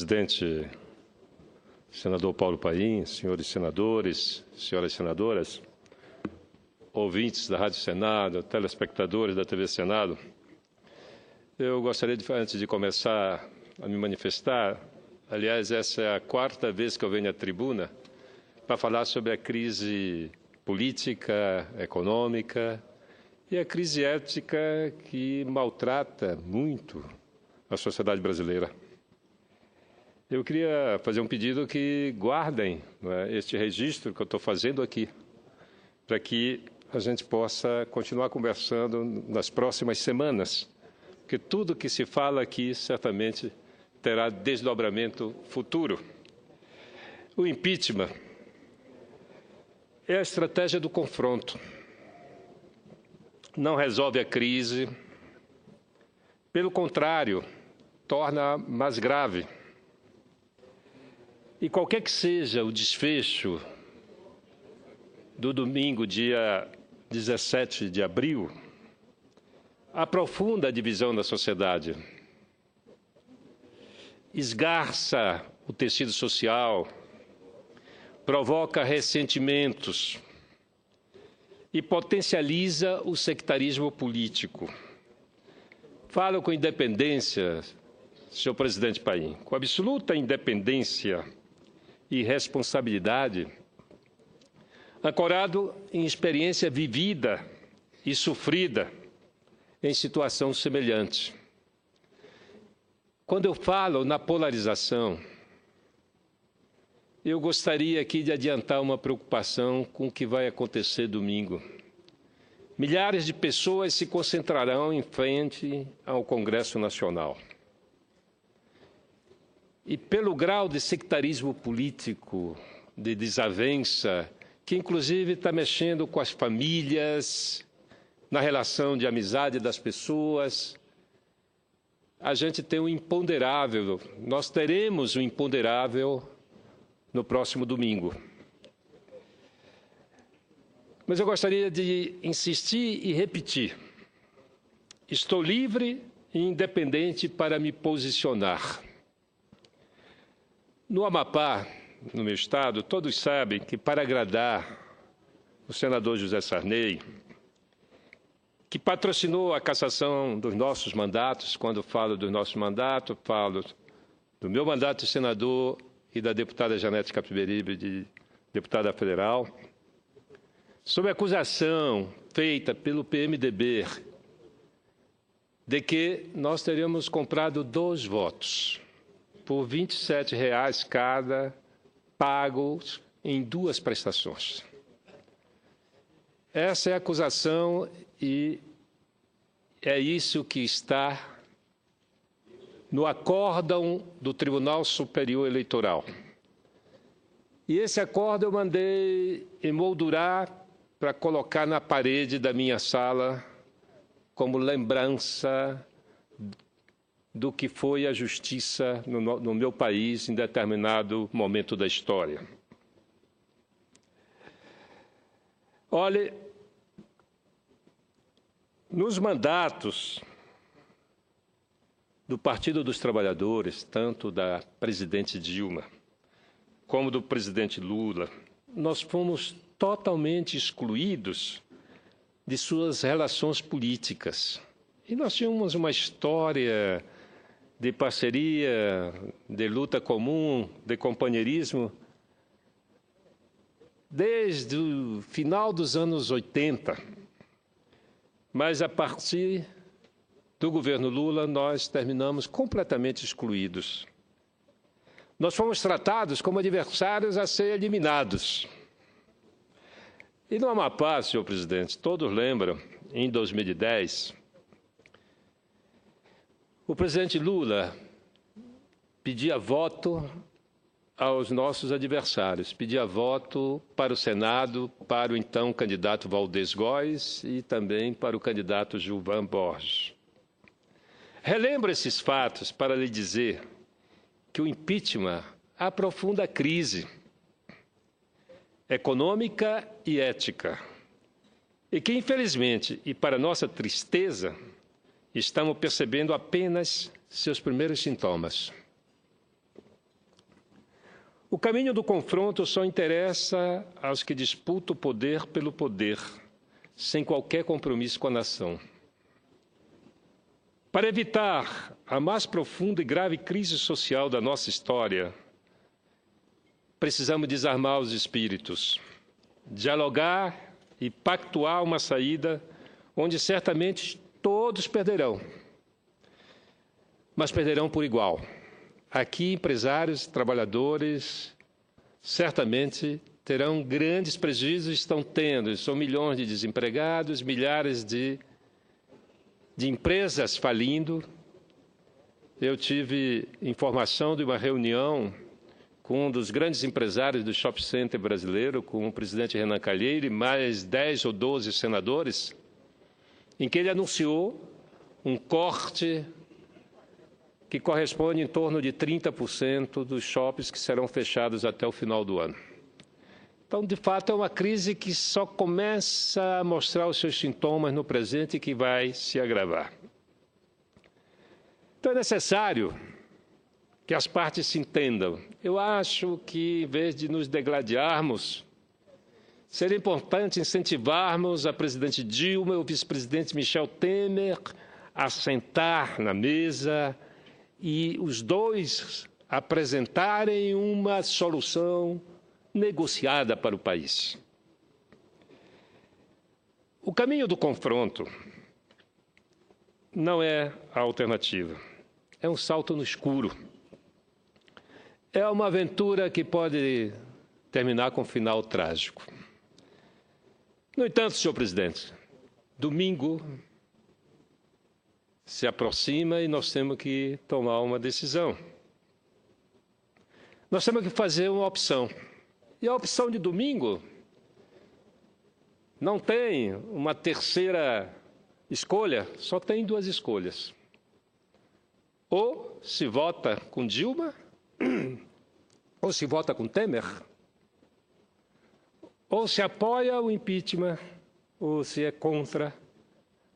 presidente, senador Paulo Paim, senhores senadores, senhoras senadoras, ouvintes da Rádio Senado, telespectadores da TV Senado, eu gostaria, antes de começar a me manifestar, aliás, essa é a quarta vez que eu venho à tribuna para falar sobre a crise política, econômica e a crise ética que maltrata muito a sociedade brasileira. Eu queria fazer um pedido que guardem este registro que eu estou fazendo aqui, para que a gente possa continuar conversando nas próximas semanas, porque tudo que se fala aqui certamente terá desdobramento futuro. O impeachment é a estratégia do confronto. Não resolve a crise, pelo contrário, torna mais grave. E qualquer que seja o desfecho do domingo, dia 17 de abril, aprofunda a divisão da sociedade, esgarça o tecido social, provoca ressentimentos e potencializa o sectarismo político. Falo com independência, senhor presidente Paim, com absoluta independência e responsabilidade, ancorado em experiência vivida e sofrida em situação semelhante. Quando eu falo na polarização, eu gostaria aqui de adiantar uma preocupação com o que vai acontecer domingo. Milhares de pessoas se concentrarão em frente ao Congresso Nacional. E pelo grau de sectarismo político, de desavença, que inclusive está mexendo com as famílias, na relação de amizade das pessoas, a gente tem um imponderável, nós teremos um imponderável no próximo domingo. Mas eu gostaria de insistir e repetir. Estou livre e independente para me posicionar. No Amapá, no meu estado, todos sabem que para agradar o senador José Sarney, que patrocinou a cassação dos nossos mandatos, quando falo do nosso mandato, falo do meu mandato de senador e da deputada Janete Capiberibe, de deputada federal, sob a acusação feita pelo PMDB de que nós teríamos comprado 2 votos por R$ 27,00 cada, pagos em 2 prestações. Essa é a acusação e é isso que está no acórdão do Tribunal Superior Eleitoral. E esse acórdão eu mandei emoldurar para colocar na parede da minha sala como lembrança do que foi a justiça no meu país em determinado momento da história. Olhe, nos mandatos do Partido dos Trabalhadores, tanto da presidente Dilma como do presidente Lula, nós fomos totalmente excluídos de suas relações políticas. E nós tínhamos uma história de parceria, de luta comum, de companheirismo, desde o final dos anos 80. Mas, a partir do governo Lula, nós terminamos completamente excluídos. Nós fomos tratados como adversários a ser eliminados. E no Amapá, senhor presidente, todos lembram, em 2010, o presidente Lula pedia voto aos nossos adversários, pedia voto para o Senado, para o então candidato Valdez Góes e também para o candidato Gilvan Borges. Relembro esses fatos para lhe dizer que o impeachment aprofunda a crise econômica e ética, e que, infelizmente, e para nossa tristeza, estamos percebendo apenas seus primeiros sintomas. O caminho do confronto só interessa aos que disputam o poder pelo poder, sem qualquer compromisso com a nação. Para evitar a mais profunda e grave crise social da nossa história, precisamos desarmar os espíritos, dialogar e pactuar uma saída onde certamente todos perderão, mas perderão por igual. Aqui, empresários e trabalhadores certamente terão grandes prejuízos, estão tendo, são milhões de desempregados, milhares de empresas falindo. Eu tive informação de uma reunião com um dos grandes empresários do shopping center brasileiro, com o presidente Renan Calheiros e mais 10 ou 12 senadores, em que ele anunciou um corte que corresponde em torno de 30% dos shoppings que serão fechados até o final do ano. Então, de fato, é uma crise que só começa a mostrar os seus sintomas no presente e que vai se agravar. Então, é necessário que as partes se entendam. Eu acho que, em vez de nos degladiarmos, seria importante incentivarmos a presidente Dilma e o vice-presidente Michel Temer a sentar na mesa e os dois apresentarem uma solução negociada para o país. O caminho do confronto não é a alternativa, é um salto no escuro. É uma aventura que pode terminar com um final trágico. No entanto, senhor presidente, domingo se aproxima e nós temos que tomar uma decisão. Nós temos que fazer uma opção. E a opção de domingo não tem uma terceira escolha, só tem duas escolhas. Ou se vota com Dilma, ou se vota com Temer, ou se apoia o impeachment, ou se é contra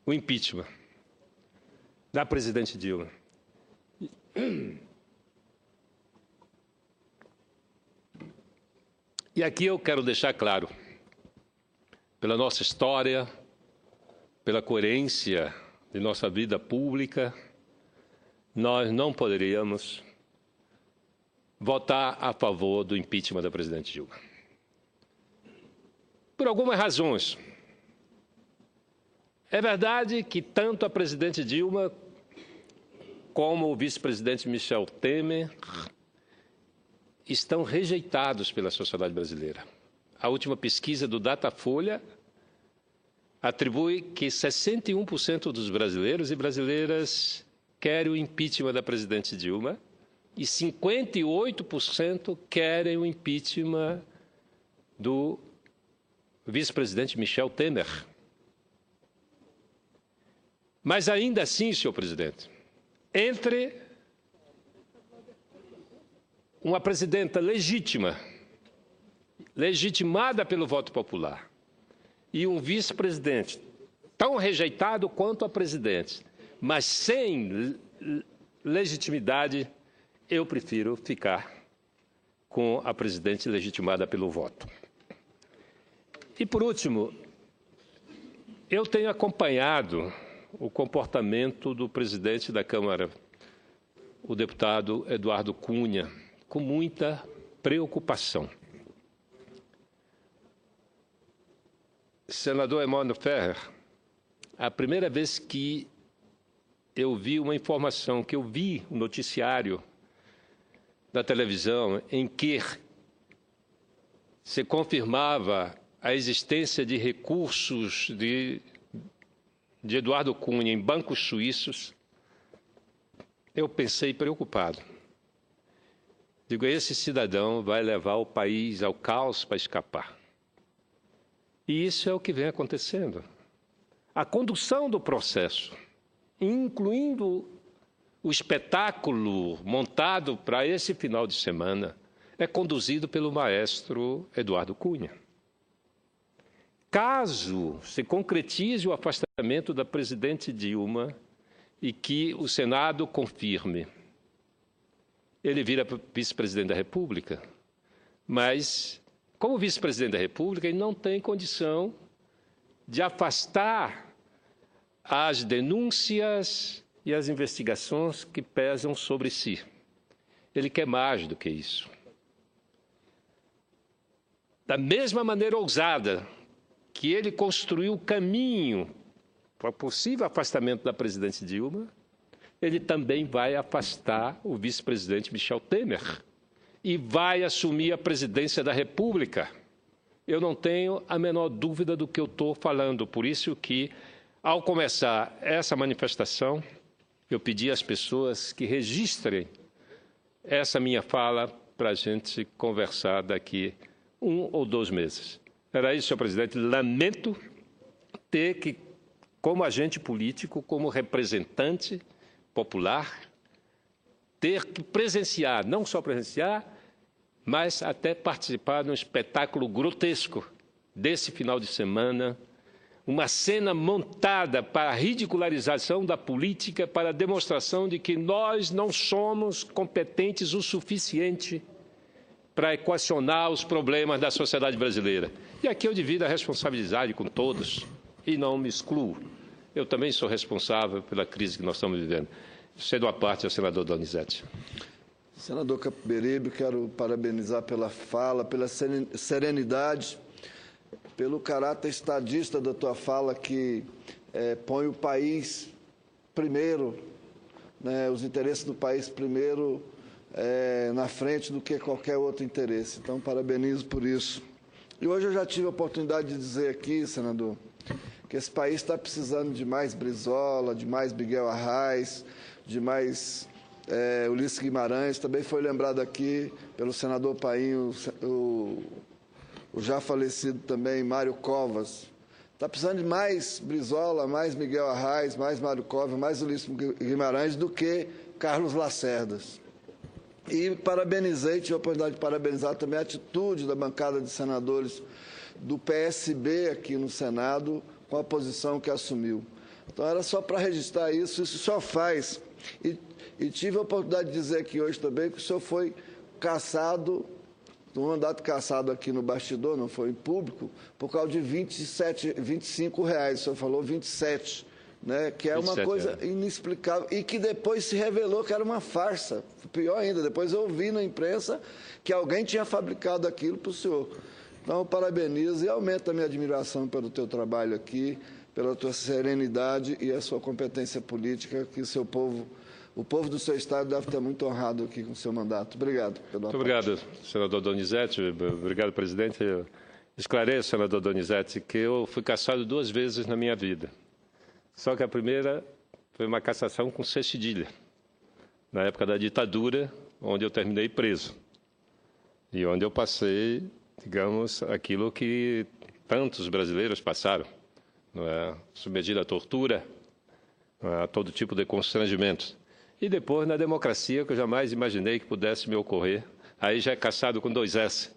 o impeachment da presidente Dilma. E aqui eu quero deixar claro, pela nossa história, pela coerência de nossa vida pública, nós não poderíamos votar a favor do impeachment da presidente Dilma. Por algumas razões. É verdade que tanto a presidente Dilma como o vice-presidente Michel Temer estão rejeitados pela sociedade brasileira. A última pesquisa do Datafolha atribui que 61% dos brasileiros e brasileiras querem o impeachment da presidente Dilma e 58% querem o impeachment do vice-presidente Michel Temer. Mas ainda assim, senhor presidente, entre uma presidenta legítima, legitimada pelo voto popular, e um vice-presidente tão rejeitado quanto a presidente, mas sem legitimidade, eu prefiro ficar com a presidente legitimada pelo voto. E, por último, eu tenho acompanhado o comportamento do presidente da Câmara, o deputado Eduardo Cunha, com muita preocupação. Senador Emanuel Ferrer, a primeira vez que eu vi uma informação, que eu vi um noticiário da televisão em que se confirmava a existência de recursos de Eduardo Cunha em bancos suíços, eu pensei preocupado. Digo, esse cidadão vai levar o país ao caos para escapar. E isso é o que vem acontecendo. A condução do processo, incluindo o espetáculo montado para esse final de semana, é conduzido pelo maestro Eduardo Cunha. Caso se concretize o afastamento da presidente Dilma e que o Senado confirme, ele vira vice-presidente da República, Mas, como vice-presidente da República, ele não tem condição de afastar as denúncias e as investigações que pesam sobre si. Ele quer mais do que isso. Da mesma maneira ousada que ele construiu o caminho para o possível afastamento da presidente Dilma, ele também vai afastar o vice-presidente Michel Temer e vai assumir a presidência da República. Eu não tenho a menor dúvida do que eu estou falando. Por isso que, ao começar essa manifestação, eu pedi às pessoas que registrem essa minha fala para a gente conversar daqui 1 ou 2 meses. Era isso, senhor presidente. Lamento ter que, como agente político, como representante popular, ter que presenciar, não só presenciar, mas até participar de um espetáculo grotesco desse final de semana, uma cena montada para a ridicularização da política, para a demonstração de que nós não somos competentes o suficiente para equacionar os problemas da sociedade brasileira. E aqui eu divido a responsabilidade com todos e não me excluo. Eu também sou responsável pela crise que nós estamos vivendo. Cedo à parte ao senador Donizete. Senador Capiberibe, quero parabenizar pela fala, pela serenidade, pelo caráter estadista da tua fala, que põe o país primeiro, né, os interesses do país primeiro, na frente do que qualquer outro interesse. Então, parabenizo por isso. E hoje eu já tive a oportunidade de dizer aqui, senador, que esse país está precisando de mais Brizola, de mais Miguel Arraes, de mais Ulisses Guimarães. Também foi lembrado aqui pelo senador Painho, o já falecido também Mário Covas. Está precisando de mais Brizola, mais Miguel Arraes, mais Mário Covas, mais Ulisses Guimarães do que Carlos Lacerdas. E parabenizei, tive a oportunidade de parabenizar também a atitude da bancada de senadores do PSB aqui no Senado, com a posição que assumiu. Então, era só para registrar isso só faz. E tive a oportunidade de dizer aqui hoje também que o senhor foi cassado, um mandato cassado aqui no bastidor, não foi em público, por causa de R$25. O senhor falou 27, né? Que é uma coisa inexplicável e que depois se revelou que era uma farsa. Pior ainda, depois eu ouvi na imprensa que alguém tinha fabricado aquilo para o senhor. Então, eu parabenizo e aumento a minha admiração pelo teu trabalho aqui, pela tua serenidade e a sua competência política, que o povo do seu estado deve estar muito honrado aqui com o seu mandato. Obrigado. Muito obrigado, senador Donizete. Obrigado, presidente. Eu esclareço, senador Donizete, que eu fui cassado 2 vezes na minha vida. Só que a primeira foi uma cassação com C cedilha, na época da ditadura, onde eu terminei preso. E onde eu passei, digamos, aquilo que tantos brasileiros passaram, não é? Submetido à tortura, a todo tipo de constrangimento. E depois, na democracia, que eu jamais imaginei que pudesse me ocorrer, aí já é cassado com 2 S,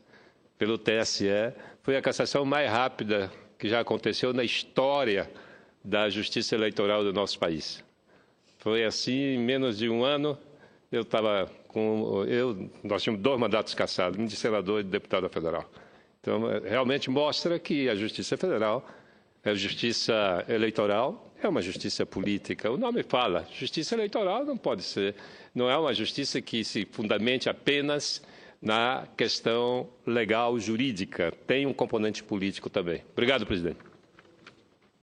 pelo TSE, foi a cassação mais rápida que já aconteceu na história da justiça eleitoral do nosso país. Foi assim, em menos de 1 ano, nós tínhamos 2 mandatos cassados, um de senador e de deputado federal. Então, realmente mostra que a Justiça Federal, a Justiça Eleitoral, é uma justiça política. O nome fala, justiça eleitoral não é uma justiça que se fundamente apenas na questão legal, jurídica. Tem um componente político também. Obrigado, presidente.